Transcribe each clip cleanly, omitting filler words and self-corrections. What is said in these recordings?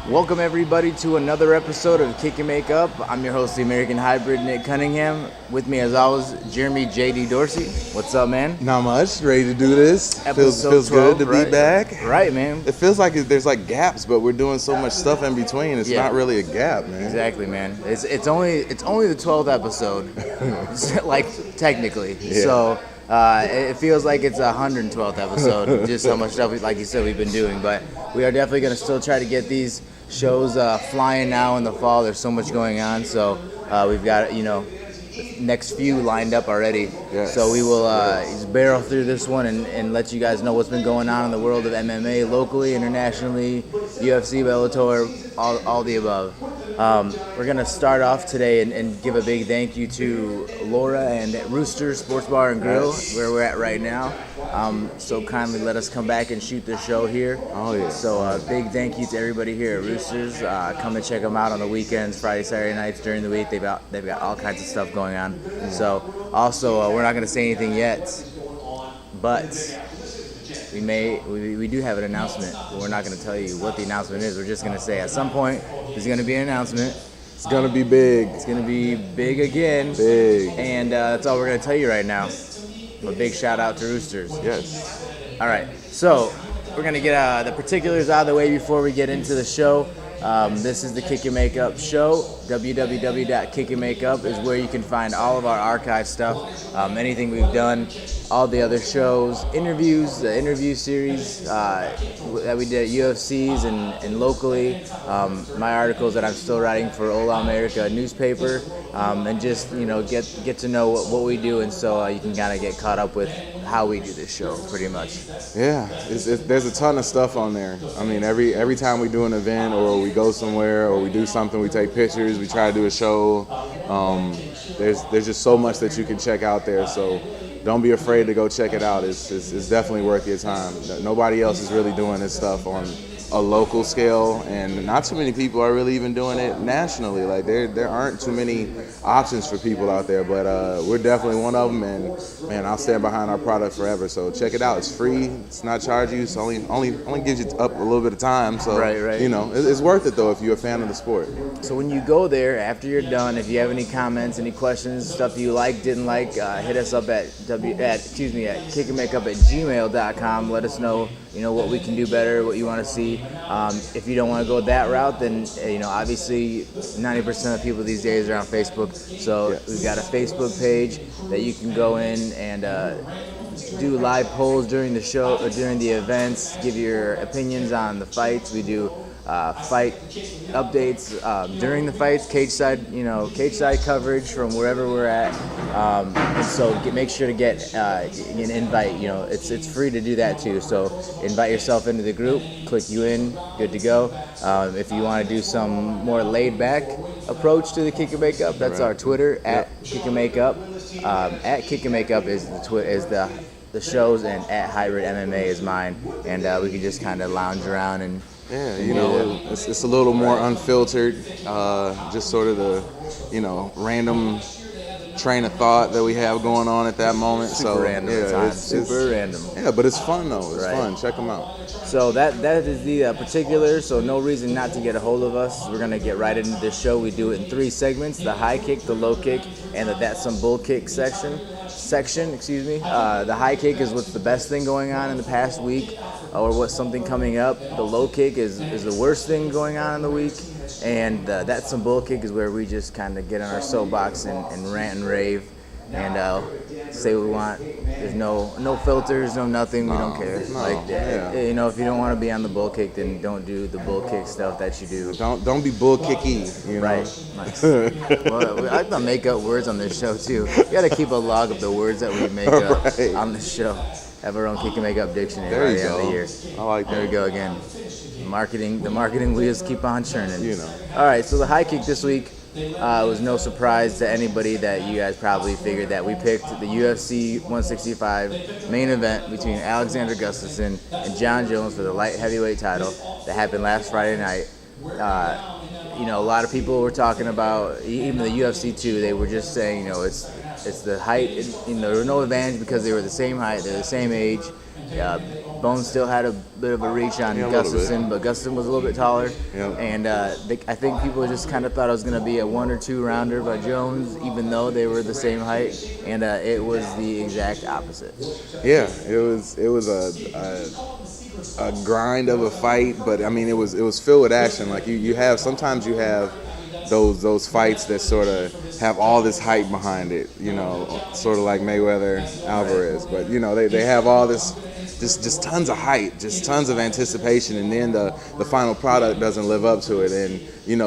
Welcome everybody to another episode of Kick and Make Up. I'm your host, the American Hybrid, Nick Cunningham. With me as always, Jeremy J.D. Dorsey. What's up, man? Not much. Ready to do this. Feels 12, good to right? be back. Right, man. It feels like there's like gaps, but we're doing so much stuff in between. It's not really a gap, man. Exactly, man. It's only the 12th episode, like technically. Yeah. So it feels like it's a 112th episode. Just how much stuff, like you said, we've been doing. But we are definitely going to still try to get these shows flying now in the fall. There's so much going on, so we've got next few lined up already. Yes. So we will just barrel through this one and let you guys know what's been going on in the world of MMA, locally, internationally, UFC, Bellator, all the above. We're going to start off today and give a big thank you to Laura and Roosters Bar and Grille, where we're at right now. So kindly let us come back and shoot the show here. Oh, yeah. So big thank you to everybody here at Roosters. Come and check them out on the weekends, Friday, Saturday nights, during the week. They've got all kinds of stuff going on. So also, we're not going to say anything yet, but we do have an announcement. We're not going to tell you what the announcement is. We're just going to say at some point there's going to be an announcement. It's going to be big. It's going to be big again. Big. And that's all we're going to tell you right now. A big shout out to Roosters. Yes. All right, so we're going to get the particulars out of the way before we get into the show. This is the Kick and Make Up show. www.kickandmakeup is where you can find all of our archive stuff, anything we've done, all the other shows, interviews, the interview series that we did at UFCs and locally, my articles that I'm still writing for Ola America newspaper, and just get to know what we do, and so you can kind of get caught up with how we do this show, pretty much. Yeah, there's a ton of stuff on there. I mean, every time we do an event or we go somewhere or we do something, we take pictures, we try to do a show. There's just so much that you can check out there. So don't be afraid to go check it out. It's definitely worth your time. Nobody else is really doing this stuff on a local scale, and not too many people are really even doing it nationally. Like there aren't too many options for people out there, but we're definitely one of them, and man, I'll stand behind our product forever. So check it out. It's free. It's not charge you. It's only gives you up a little bit of time. So right. It's worth it though if you're a fan of the sport. So when you go there, after you're done, if you have any comments, any questions, stuff you like, didn't like, hit us up at kickandmakeup@gmail.com. Let us know what we can do better, what you want to see. If you don't want to go that route, then obviously 90% of people these days are on Facebook. So we've got a Facebook page that you can go in and do live polls during the show or during the events. Give your opinions on the fights. We do fight updates during the fights, cage side coverage from wherever we're at. And so make sure to get an invite. It's free to do that too. So invite yourself into the group, click you in, good to go. If you want to do some more laid back approach to the Kick and Make Up, that's our Twitter at Kick and Make Up. At Kick and Make Up is the shows, and at Hybrid MMA is mine. And we can just kind of lounge around and. Yeah, it's a little more unfiltered, just sort of the, random train of thought that we have going on at that moment. Super random at times. Super random. Yeah, but it's fun though. It's fun. Check them out. So that is the particulars. So no reason not to get a hold of us. We're gonna get right into this show. We do it in 3 segments: the high kick, the low kick, and the That's Some BullKick section. The high kick is what's the best thing going on in the past week, or what's something coming up. The low kick is the worst thing going on in the week, and That's Some BullKick is where we just kind of get on our soapbox and rant and rave and say what we want. There's no filters, no nothing. We don't care. If you don't want to be on the BullKick, then don't do the BullKick stuff that you do. Don't be BullKicky. Right. Nice. Well, I have to make up words on this show too. We got to keep a log of the words that we make up on the show. Have our own Kick and Make Up dictionary by the end of the year. I like that. There we go again. The marketing wheels keep on churning. All right. So the high kick this week. It was no surprise to anybody that you guys probably figured that we picked the UFC 165 main event between Alexander Gustafsson and Jon Jones for the light heavyweight title that happened last Friday night. A lot of people were talking about, even the UFC too, they were just saying, it's the height. There was no advantage because they were the same height, they're the same age. Bones still had a bit of a reach on Gustafsson, but Gustafsson was a little bit taller. Yep. And I think people just kind of thought it was going to be a 1 or 2 rounder by Jones, even though they were the same height. And it was the exact opposite. Yeah, it was a grind of a fight, but I mean it was filled with action. Like sometimes you have those fights that sort of have all this hype behind it, sort of like Mayweather Alvarez, but they have all this just tons of hype, just tons of anticipation, and then the final product doesn't live up to it. And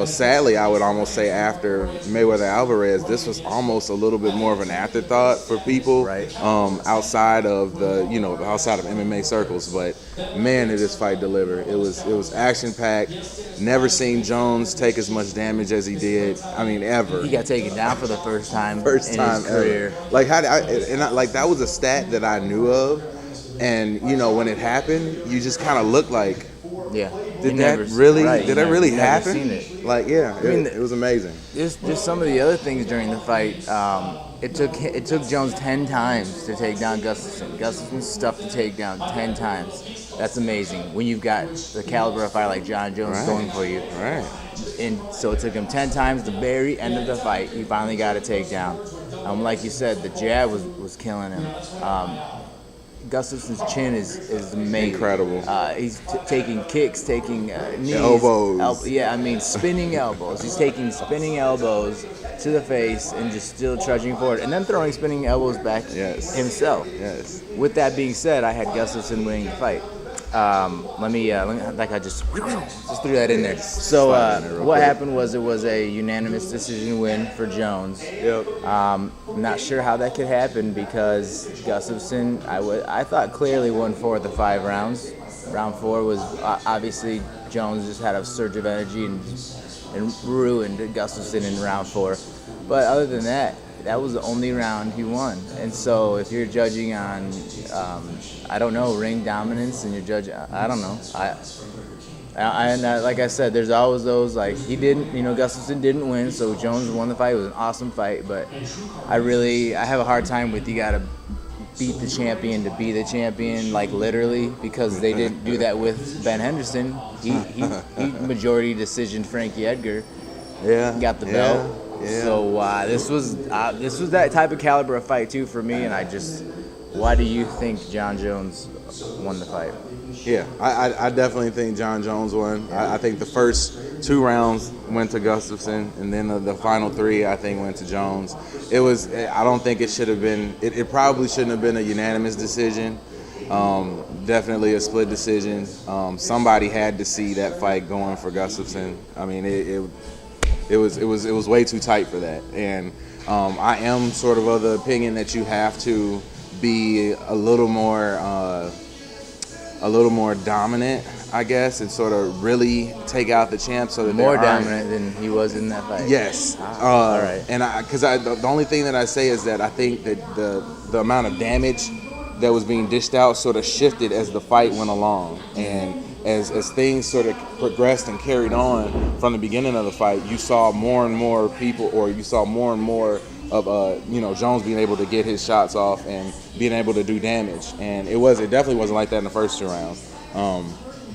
sadly, I would almost say after Mayweather Alvarez, this was almost a little bit more of an afterthought for people, right. Outside of outside of MMA circles. But man, did this fight deliver! It was action packed. Never seen Jones take as much damage as he did. I mean, ever. He got taken down for the first time in his career. Like that was a stat that I knew of. And when it happened, you just kind of look like, did that really happen? Seen it. Like, it was amazing. Just some of the other things during the fight. It took Jones 10 times to take down Gustafsson. Gustafsson's tough to take down 10 times. That's amazing when you've got the caliber of fighter like Jon Jones going for you. Right. And so it took him 10 times. The very end of the fight, he finally got a takedown. Like you said, the jab was killing him. Gustafsson's chin is amazing. Incredible. He's taking kicks, taking knees. Elbows. Spinning elbows. He's taking spinning elbows to the face and just still trudging forward. And then throwing spinning elbows back himself. Yes. With that being said, I had Gustafsson winning the fight. Let me like I just threw that in there. So what happened was it was a unanimous decision win for Jones. Yep. I'm not sure how that could happen because Gustafsson, I thought clearly won 4 of the 5 rounds. Round 4 was obviously Jones just had a surge of energy and ruined Gustafsson in round 4. But other than that, that was the only round he won. And so if you're judging on, I don't know, ring dominance, and you're judging, I don't know. Like I said, there's always those, like, he didn't, Gustafsson didn't win, so Jones won the fight. It was an awesome fight, but I have a hard time with you got to beat the champion to be the champion, like literally, because they didn't do that with Ben Henderson. He majority decision Frankie Edgar. Yeah. Got the belt. Yeah. So this was that type of caliber of fight too for me, and why do you think Jon Jones won the fight? Yeah, I definitely think Jon Jones won. I think the first 2 rounds went to Gustafsson, and then the final 3 I think went to Jones. I don't think it should have been. It probably shouldn't have been a unanimous decision. Definitely a split decision. Somebody had to see that fight going for Gustafsson. I mean, it was way too tight for that. And I am sort of the opinion that you have to be a little more dominant, I guess, and sort of really take out the champ so that more dominant than he was in that fight. Yes. All right. And the only thing that I say is that I think that the amount of damage that was being dished out sort of shifted as the fight went along, and as things sort of progressed and carried on from the beginning of the fight, you saw more and more people, or you saw more and more of Jones being able to get his shots off and being able to do damage. And it definitely wasn't like that in the first 2 rounds.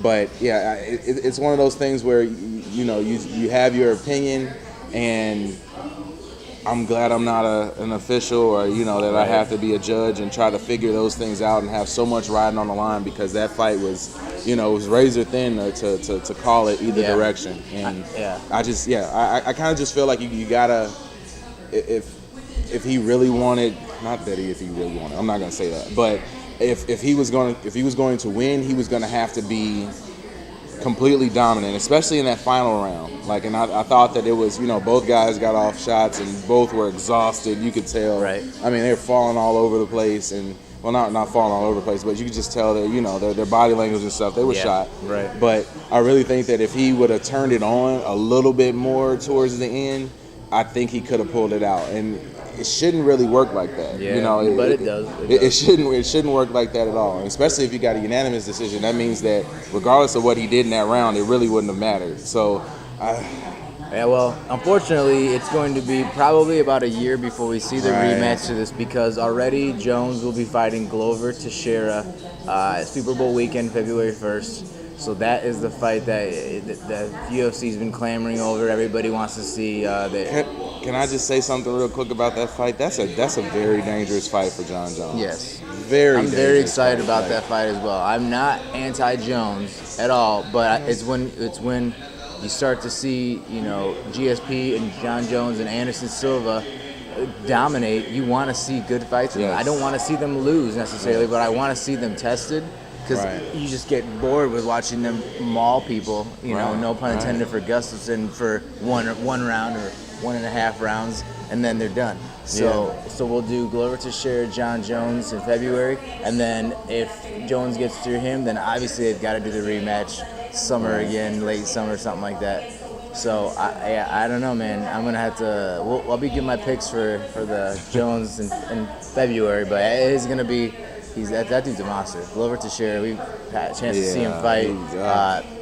But yeah, it's one of those things where you have your opinion, and I'm glad I'm not an official, or that I have to be a judge and try to figure those things out and have so much riding on the line, because that fight was was razor thin to call it either direction. And I kind of just feel like you gotta, if he really wanted, not that if he really wanted, I'm not gonna say that, but if he was going to win, he was gonna have to be completely dominant, especially in that final round. And I thought that it was, both guys got off shots and both were exhausted. You could tell. Right. I mean, they were falling all over the place, and not falling all over the place, but you could just tell that their body language and stuff. They were shot. Right. But I really think that if he would have turned it on a little bit more towards the end, I think he could have pulled it out. And it shouldn't really work like that. Yeah, but it does. It shouldn't work like that at all. And especially if you got a unanimous decision, that means that regardless of what he did in that round, it really wouldn't have mattered. So Yeah, well, unfortunately, it's going to be probably about a year before we see the rematch to this, because already Jones will be fighting Glover Teixeira Super Bowl weekend, February 1st. So that is the fight that the UFC's been clamoring over. Everybody wants to see. Can I just say something real quick about that fight? That's a very dangerous fight for Jon Jones. Yes. I'm very excited about that fight as well. I'm not anti-Jones at all, but it's when you start to see, GSP and Jon Jones and Anderson Silva dominate. You want to see good fights. Yes. I don't want to see them lose necessarily, but I want to see them tested, because you just get bored with watching them maul people. No pun intended for Gustafsson for one round or 1.5 rounds, and then they're done. So we'll do Glover Teixeira, Jon Jones in February, and then if Jones gets through him, then obviously they've got to do the rematch summer again, late summer, something like that. So I don't know, man. I'm gonna have to. I'll be giving my picks for the Jones in February, but it's gonna be. That dude's a monster. Glover Teixeira, we've had a chance to see him fight.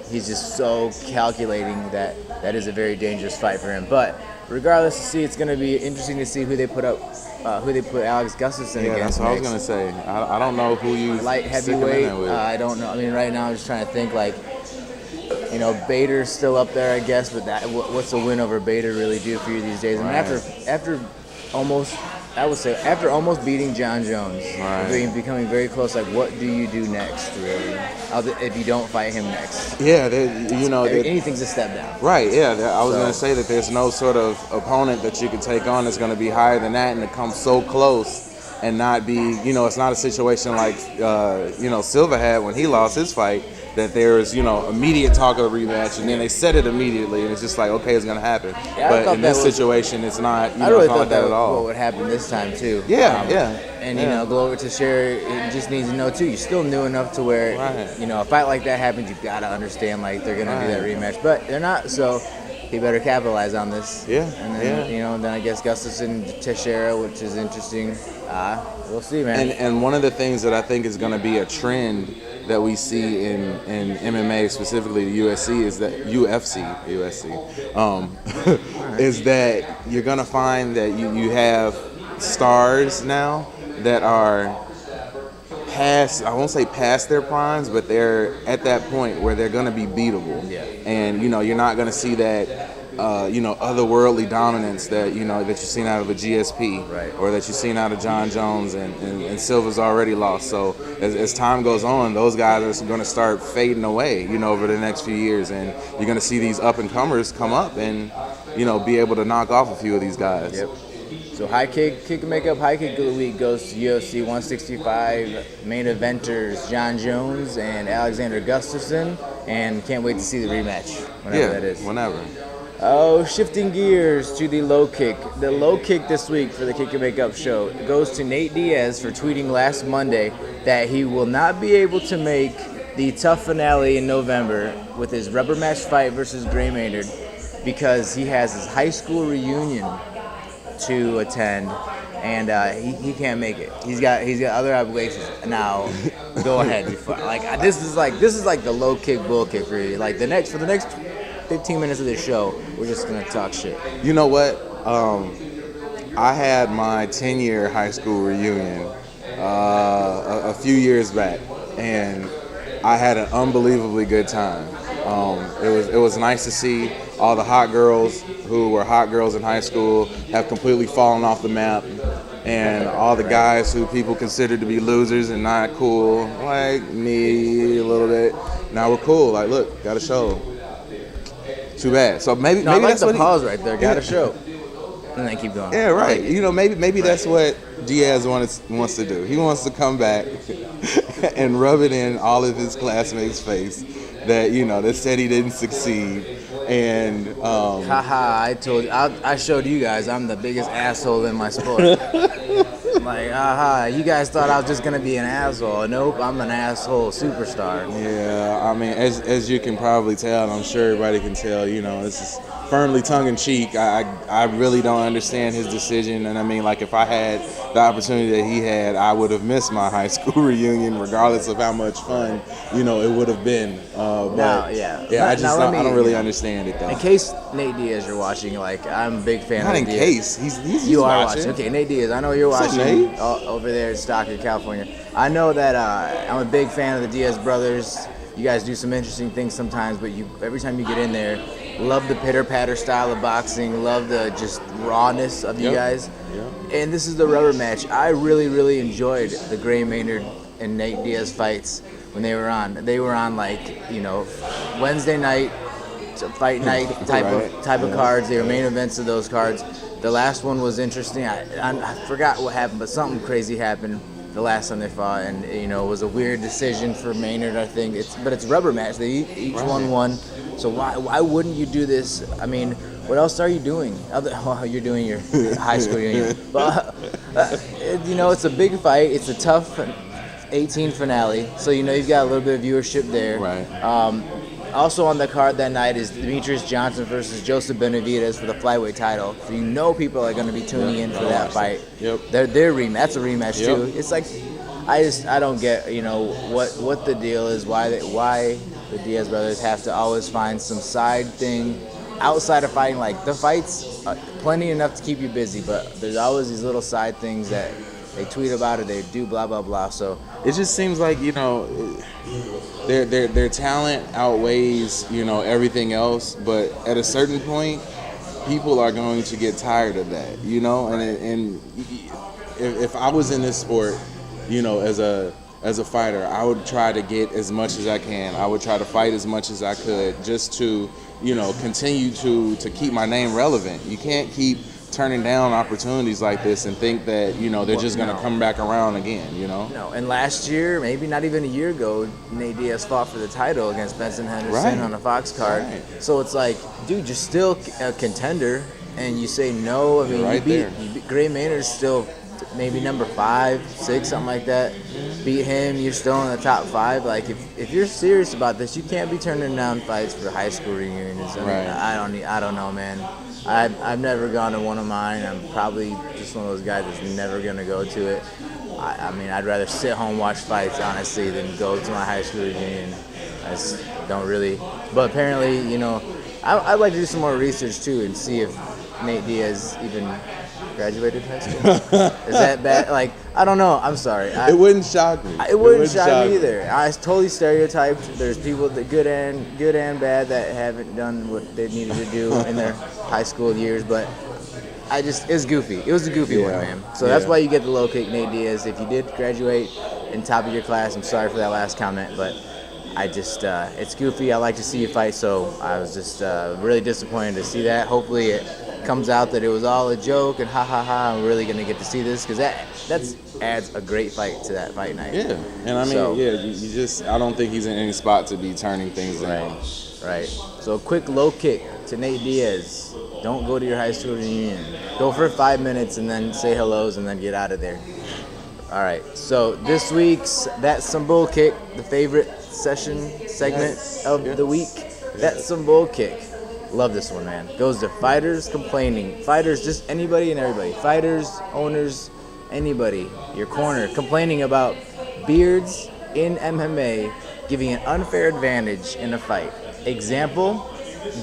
He's just so calculating that is a very dangerous fight for him. But regardless, it's going to be interesting to see who they put Alex Gustafsson against. That's what I was going to say. I don't know who you light heavyweight. I don't know. I mean, right now I'm just trying to think Bader's still up there, I guess. But what's a win over Bader really do for you these days? I mean, after almost beating Jon Jones, becoming very close, what do you do next, really, if you don't fight him next? Yeah, anything's a step down. Right, yeah. I was going to say that there's no sort of opponent that you can take on that's going to be higher than that and to come so close and not be, it's not a situation like, Silva had when he lost his fight, that there's, immediate talk of a rematch, and then they said it immediately, and it's just like, okay, it's going to happen. Yeah, but in this situation, it's not, I really thought that at all. What would happen this time, too. And, Glover Teixeira, it just needs to know, too, you're still new enough to where, a fight like that happens, you've got to understand, they're going to do that rematch. But they're not, so he better capitalize on this. Yeah. And then, then I guess Gustafsson, Teixeira, which is interesting. We'll see, man. And one of the things that I think is going to be a trend that we see in MMA, specifically the UFC, is that is that you're gonna find that you have stars now that are past, I won't say past their primes, but they're at that point where they're gonna be beatable. Yeah. And you're not gonna see that otherworldly dominance that that you've seen out of a GSP, or that you've seen out of Jon Jones, and Silva's already lost. So as time goes on, those guys are going to start fading away, over the next few years, and you're going to see these up and comers come up and be able to knock off a few of these guys. Yep. So high kick and makeup, high kick of the week goes to UFC 165 main eventers Jon Jones and Alexander Gustafsson, and can't wait to see the rematch whenever that is. Whenever. Oh, shifting gears to the low kick. The low kick this week for the Kick and Makeup show goes to Nate Diaz for tweeting last Monday that he will not be able to make the tough finale in November with his rubber match fight versus Gray Maynard because he has his high school reunion to attend, and he can't make it. He's got other obligations. Now, go ahead. This is like the low kick bull kick for you. For the next 15 minutes of this show, we're just gonna talk shit. You know what? I had my 10-year high school reunion a few years back, and I had an unbelievably good time. It was nice to see all the hot girls who were hot girls in high school have completely fallen off the map, and all the guys who people considered to be losers and not cool, like me a little bit, now we're cool. Look, got a show. Too bad. So maybe I like that's the what pause right there. Got a show, and then keep going. Yeah, right. Maybe that's what Diaz wants to do. He wants to come back and rub it in all of his classmates' face that that said he didn't succeed. And I told you, I showed you guys I'm the biggest asshole in my sport. You guys thought I was just gonna be an asshole. Nope, I'm an asshole superstar. Yeah, I mean, as you can probably tell, and I'm sure everybody can tell, this is firmly tongue-in-cheek, I really don't understand his decision. And I mean, like, if I had the opportunity that he had, I would have missed my high school reunion, regardless of how much fun, it would have been. I don't really understand it, though. In case Nate Diaz, you're watching, like, I'm a big fan Not of in Diaz. case. He's you are watching. Okay, Nate Diaz, I know you're What's watching up, Nate? over there in Stockton, California. I know that I'm a big fan of the Diaz brothers. You guys do some interesting things sometimes, but every time you get in there, love the pitter-patter style of boxing, love the just rawness of you guys. Yep. And this is the rubber match. I really, really enjoyed the Gray Maynard and Nate Diaz fights when they were on. They were on, like, Wednesday night, fight night type of cards. They were main events of those cards. The last one was interesting. I forgot what happened, but something crazy happened the last time they fought, and it was a weird decision for Maynard, I think. But it's a rubber match. They each won. So why wouldn't you do this? I mean, what else are you doing? You're doing your high school reunion. But it's a big fight. It's a tough 18 finale. So you've got a little bit of viewership there. Right. Also on the card that night is Demetrius Johnson versus Joseph Benavidez for the flyweight title. So people are going to be tuning in for that fight. Yep. Their rematch. That's a rematch too. It's like I don't get what the deal is. Why the Diaz brothers have to always find some side thing outside of fighting. Like, the fights are plenty enough to keep you busy, but there's always these little side things that they tweet about it, they do blah blah blah. So it just seems like their talent outweighs everything else, but at a certain point, people are going to get tired of that, And if I was in this sport, as a fighter, I would try to get as much as I can. I would try to fight as much as I could, just to continue to keep my name relevant. You can't keep turning down opportunities like this and think that they're just going to come back around again. No, and last year, maybe not even a year ago, Nate Diaz fought for the title against Benson Henderson on a Fox card. Right. So it's like, dude, you're still a contender, and you say no. I mean, you beat Gray Maynard, still maybe number 5, 6, something like that. Beat him, you're still in the top 5. Like, if you're serious about this, you can't be turning down fights for high school reunions. I mean, I don't know, man. I've never gone to one of mine. I'm probably just one of those guys that's never going to go to it. I mean, I'd rather sit home and watch fights, honestly, than go to my high school reunion. I just don't really. But apparently, I'd like to do some more research, too, and see if Nate Diaz even graduated high school. Is that bad? Like, I don't know. I'm sorry. It wouldn't shock me. It wouldn't shock me either. I totally stereotyped. There's people that good and bad that haven't done what they needed to do in their high school years, but it's goofy. It was a goofy one, man. So that's why you get the low kick, Nate Diaz. If you did graduate in top of your class, I'm sorry for that last comment, but it's goofy. I like to see you fight, so I was just really disappointed to see that. Hopefully it comes out that it was all a joke and I'm really going to get to see this, because that adds a great fight to that fight night. Yeah, and I mean, I don't think he's in any spot to be turning things down. Right. So a quick low kick to Nate Diaz. Don't go to your high school reunion. Go for 5 minutes and then say hellos and then get out of there. All right. So this week's That's Some BullKick, the favorite segment of the week. That's Some BullKick. Love this one, man. Goes to fighters complaining. Fighters, just anybody and everybody. Fighters, owners, anybody. Your corner complaining about beards in MMA giving an unfair advantage in a fight. Example,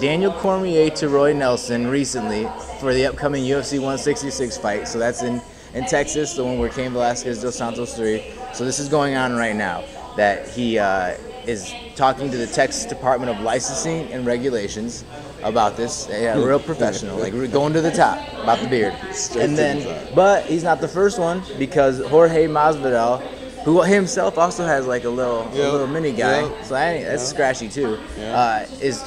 Daniel Cormier to Roy Nelson recently for the upcoming UFC 166 fight. So that's in Texas, the one where Cain Velasquez Dos Santos 3. So this is going on right now, that he is talking to the Texas Department of Licensing and Regulations about this. Real professional, like we're going to the top about the beard. But he's not the first one, because Jorge Masvidal, who himself also has like a little mini guy, so that's scratchy too, is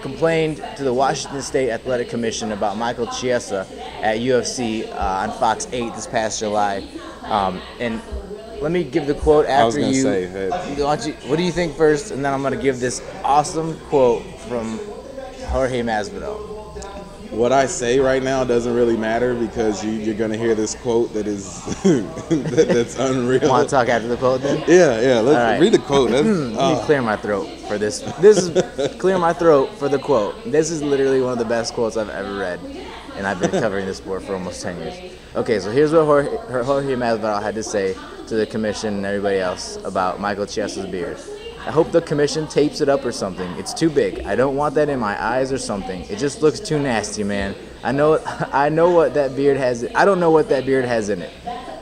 complained to the Washington State Athletic Commission about Michael Chiesa at UFC on Fox 8 this past July. And let me give the quote after you. What do you think first? And then I'm going to give this awesome quote from Jorge Masvidal. what I say right now doesn't really matter because you're going to hear this quote that is that's unreal. Want to talk after the quote then? Yeah. Let's read the quote. Let me clear my throat for this. This is clear my throat for the quote. This is literally one of the best quotes I've ever read, and I've been covering this sport for almost 10 years. Okay, so here's what Jorge Masvidal had to say to the commission and everybody else about Michael Chiesa's beard. I hope the commission tapes it up or something. It's too big. I don't want that in my eyes or something. It just looks too nasty, man. I know what that beard has. I don't know what that beard has in it.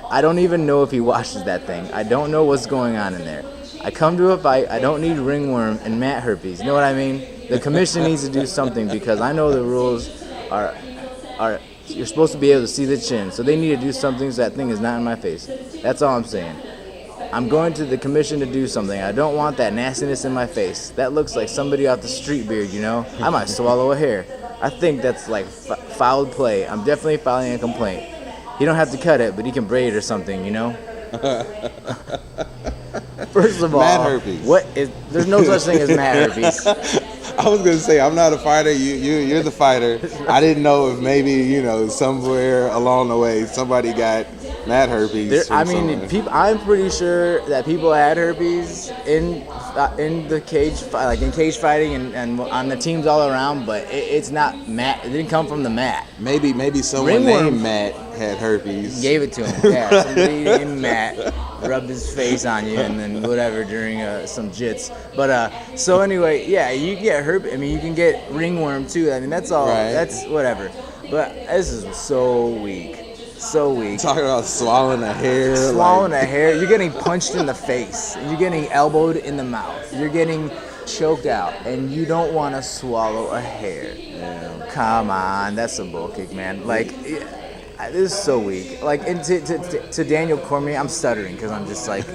I don't even know if he washes that thing. I don't know what's going on in there. I come to a fight. I don't need ringworm and mat herpes. You know what I mean? The commission needs to do something because I know the rules are you're supposed to be able to see the chin. So they need to do something so that thing is not in my face. That's all I'm saying. I'm going to the commission to do something. I don't want that nastiness in my face. That looks like somebody off the street beard, you know? I might swallow a hair. I think that's like foul play. I'm definitely filing a complaint. He don't have to cut it, but he can braid it or something, you know? First of all, mad herpes. There's no such thing as mad herpes. I was gonna say I'm not a fighter. You're the fighter. I didn't know if maybe somewhere along the way somebody got mad herpes. I'm pretty sure that people had herpes in the cage, like in cage fighting and on the teams all around. But it's not Matt. It didn't come from the mat. Maybe someone named Matt had herpes. Gave it to him. Yeah, somebody named Matt rubbed his face on you and then whatever during some jits. But so anyway, yeah, you get herpes. I mean, you can get ringworm too. I mean, that's all. Right. That's whatever. But this is so weak. So weak. Talking about swallowing a hair. Swallowing a hair. You're getting punched in the face. You're getting elbowed in the mouth. You're getting choked out, and you don't want to swallow a hair. Yeah. Come on, that's some BullKick, man. Like, this is so weak. Like, and to Daniel Cormier, I'm stuttering because I'm just like,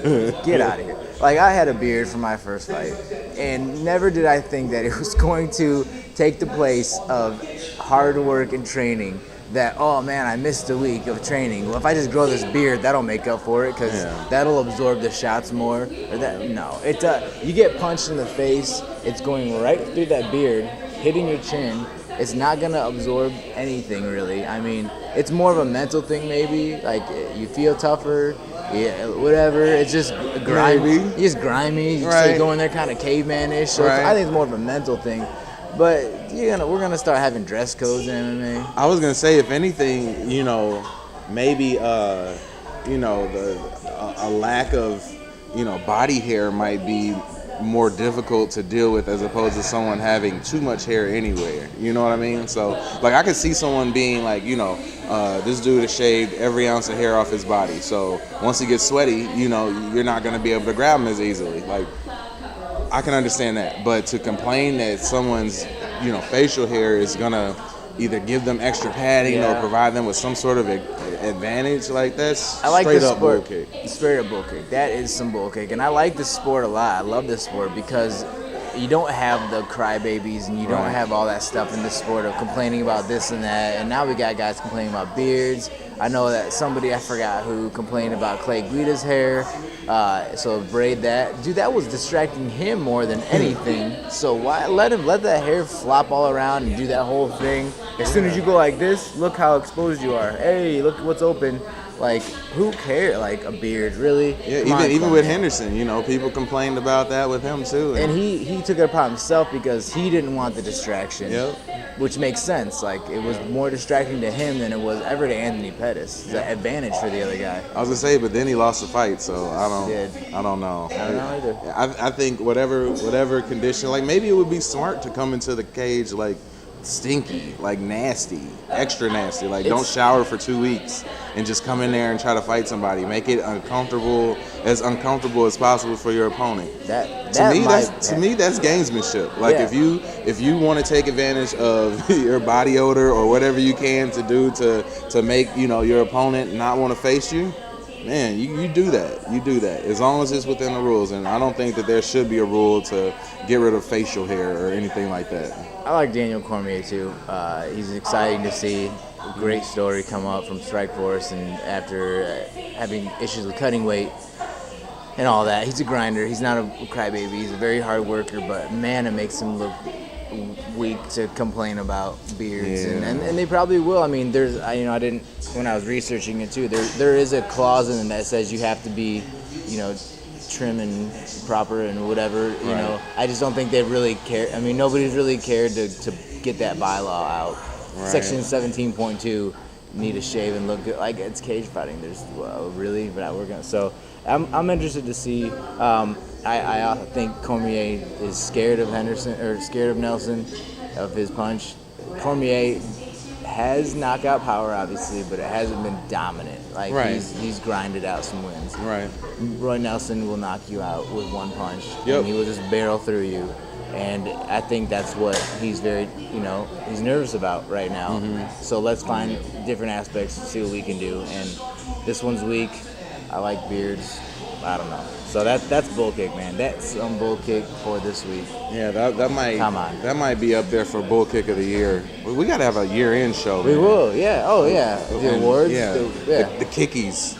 get out of here. Like, I had a beard for my first fight, and never did I think that it was going to take the place of hard work and training. That, oh man, I missed a week of training. Well, if I just grow this beard, that'll make up for it because that'll absorb the shots more. You get punched in the face. It's going right through that beard, hitting your chin. It's not gonna absorb anything really. I mean, it's more of a mental thing maybe. Like you feel tougher, whatever. It's just grimy. You're just grimy. You start going there kind of caveman-ish. So I think it's more of a mental thing. But we're gonna start having dress codes in MMA. I was gonna say, if anything, maybe a lack of body hair might be more difficult to deal with as opposed to someone having too much hair anywhere. You know what I mean? So like I could see someone being like, this dude has shaved every ounce of hair off his body. So once he gets sweaty, you're not gonna be able to grab him as easily. Like, I can understand that, but to complain that someone's, facial hair is gonna either give them extra padding or provide them with some sort of advantage, like that's straight up BullKick. Straight up BullKick. That is some BullKick, and I like this sport a lot. I love this sport because you don't have the crybabies and you don't have all that stuff in this sport of complaining about this and that. And now we got guys complaining about beards. I know that somebody, I forgot who, complained about Clay Guida's hair. So braid that. Dude, that was distracting him more than anything. So why let that hair flop all around and do that whole thing? As soon as you go like this, look how exposed you are. Hey, look what's open. Like, who cares? Like, a beard, really? Yeah, even with Henderson, people complained about that with him too. And he took it upon himself because he didn't want the distraction. Yep. Which makes sense. Like, it was more distracting to him than it was ever to Anthony Pettis. It's an advantage for the other guy. I was gonna say, but then he lost the fight, so I don't know. I don't know either. I think whatever condition, like maybe it would be smart to come into the cage like stinky, like nasty, extra nasty. Like don't shower for 2 weeks and just come in there and try to fight somebody. Make it uncomfortable as possible for your opponent. To me, that's gamesmanship. Like if you want to take advantage of your body odor or whatever you can to do to make your opponent not want to face you. Man, you do that. You do that as long as it's within the rules. And I don't think that there should be a rule to get rid of facial hair or anything like that. I like Daniel Cormier too. He's exciting to see. A great story come up from Strikeforce, and after having issues with cutting weight and all that, he's a grinder. He's not a crybaby. He's a very hard worker, but man, it makes him look week to complain about beards, and they probably will. I mean, I didn't, when I was researching it too, there is a clause in it that says you have to be, trim and proper and whatever, you know. I just don't think they really care. I mean, nobody's really cared to get that bylaw out. Right. Section 17.2, need to shave and look good. Like, it's cage fighting. There's, really? But we're gonna. So I'm interested to see. I think Cormier is scared of Henderson, or scared of Nelson, of his punch. Cormier has knockout power, obviously, but it hasn't been dominant. Like, he's grinded out some wins. Right. Roy Nelson will knock you out with one punch. Yep. And he will just barrel through you. And I think that's what he's very, he's nervous about right now. Mm-hmm. So let's find different aspects to see what we can do. And this one's weak. I like beards. I don't know. So that's BullKick, man. That's some BullKick for this week. Yeah, that might be up there for BullKick of the year. We got to have a year-end show. We will, yeah. Oh, yeah. The awards. Yeah. The kickies.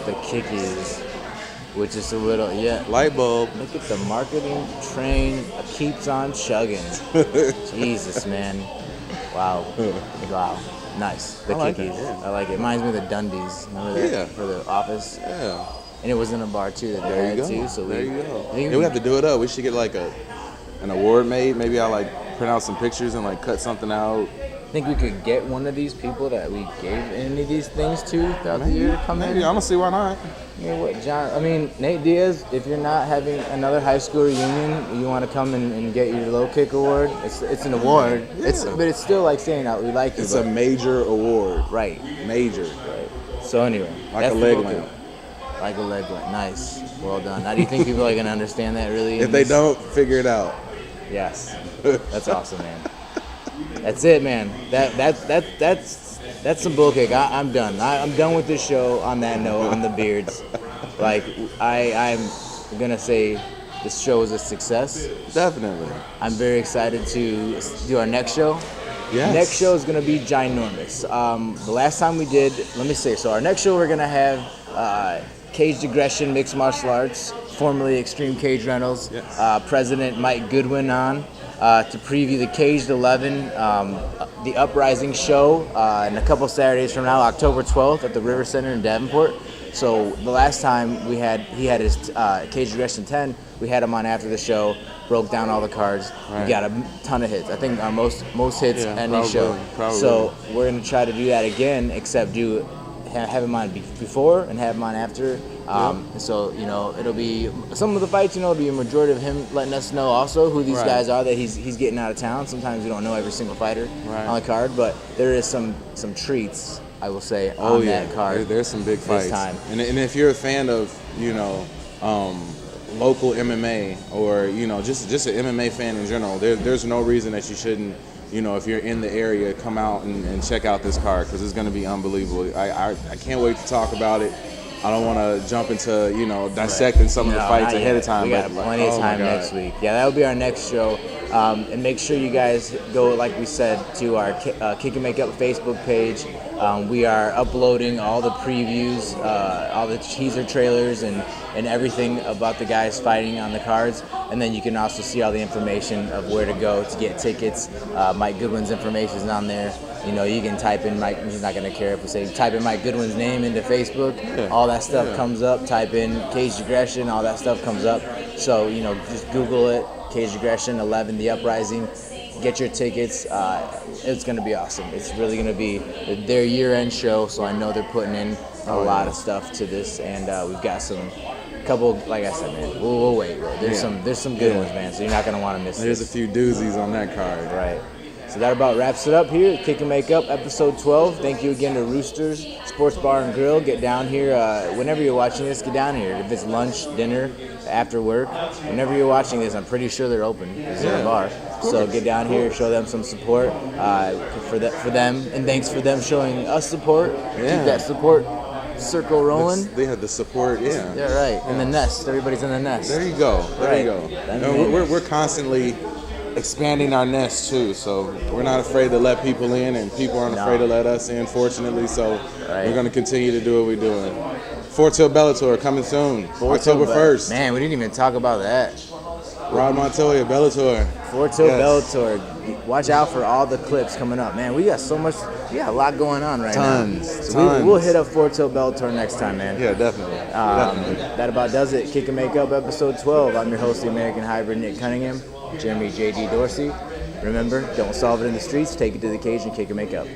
The kickies. Which is a little, light bulb. Look at the marketing train keeps on chugging. Jesus, man. Wow. Nice. The kickies. I like it. Reminds me of the Dundies. Remember that? For the office? Yeah. And it was in a bar too that they had too. So there you go. We have to do it up. We should get like an award made. Maybe I'll print out some pictures and cut something out. I think we could get one of these people that we gave any of these things to throughout the year to come in. I don't see why not. Nate Diaz, if you're not having another high school reunion, you want to come and get your low kick award, it's an award. Yeah. But it's still like saying that we like you. It's a major award. Right. Major. Right. So anyway. Like a leg lamp. Like a leg lamp. Nice. Well done. Now, do you think people are going to understand that really? If they don't, figure it out. Yes. That's awesome, man. That's it, man. That's some BullKick. I'm done. I'm done with this show on that note, on the beards. I'm going to say this show is a success. Definitely. I'm very excited to do our next show. Yes. Next show is going to be ginormous. The last time we did, so our next show we're going to have Caged Aggression Mixed Martial Arts, formerly Extreme Cage Rentals, President Mike Goodwin on to preview the Caged 11, the Uprising show in a couple Saturdays from now, October 12th at the River Center in Davenport. So the last time he had his Caged Aggression 10, we had him on after the show, broke down all the cards. Right. We got a ton of hits. I think our most hits any show. Probably. So we're going to try to do that again, except have him on before and have him on after. So, it'll be some of the fights, it'll be a majority of him letting us know also who these guys are that he's getting out of town. Sometimes we don't know every single fighter on the card, but there is some treats, I will say, on that card. There's some big fights. Time. And if you're a fan of, local MMA or, just an MMA fan in general, there's no reason that you shouldn't, if you're in the area, come out and check out this card because it's going to be unbelievable. I can't wait to talk about it. I don't want to jump into, dissecting some of the fights ahead of time. We got plenty of time next week. Yeah, that'll be our next show. And make sure you guys go, like we said, to our Kick and Make Up Facebook page. We are uploading all the previews, all the teaser trailers, and everything about the guys fighting on the cards. And then you can also see all the information of where to go to get tickets. Mike Goodwin's information is on there. You can type in Mike. He's not going to care if we say type in Mike Goodwin's name into Facebook. Yeah. All that stuff comes up. Type in Caged Aggression. All that stuff comes up. So, just Google it. Caged Aggression 11, The Uprising. Get your tickets. It's going to be awesome. It's really going to be their year-end show, so I know they're putting in a lot of stuff to this, and we've got couple, like I said, man, we'll wait. There's some good ones, man, so you're not going to want to miss it. There's a few doozies on that card. Right. So that about wraps it up here. Kick and Make Up, episode 12. Thank you again to Roosters Sports Bar and Grille. Get down here. Whenever you're watching this, get down here. If it's lunch, dinner, after work, whenever you're watching this, I'm pretty sure they're open. It's in a bar. So get down here, show them some support for them. And thanks for them showing us support. Keep that support circle rolling. They have the support, Yeah, right. In the nest. Everybody's in the nest. There you go. There you go. We're constantly expanding our nest too, so we're not afraid to let people in, and people aren't afraid to let us in, fortunately. So we're going to continue to do what we're doing. Fort Till Bellator coming soon, October 1st. Man, we didn't even talk about that. Rod Montoya, Bellator. Forto Bellator. Watch out for all the clips coming up, man. We got a lot going on right now. Tons. We'll hit up Forto Bellator next time, man. Yeah, definitely. That about does it. Kick and Make Up, episode 12. I'm your host, the American Hybrid, Nick Cunningham. Jeremy J.D. Dorsey. Remember, don't solve it in the streets. Take it to the cage and kick and make up.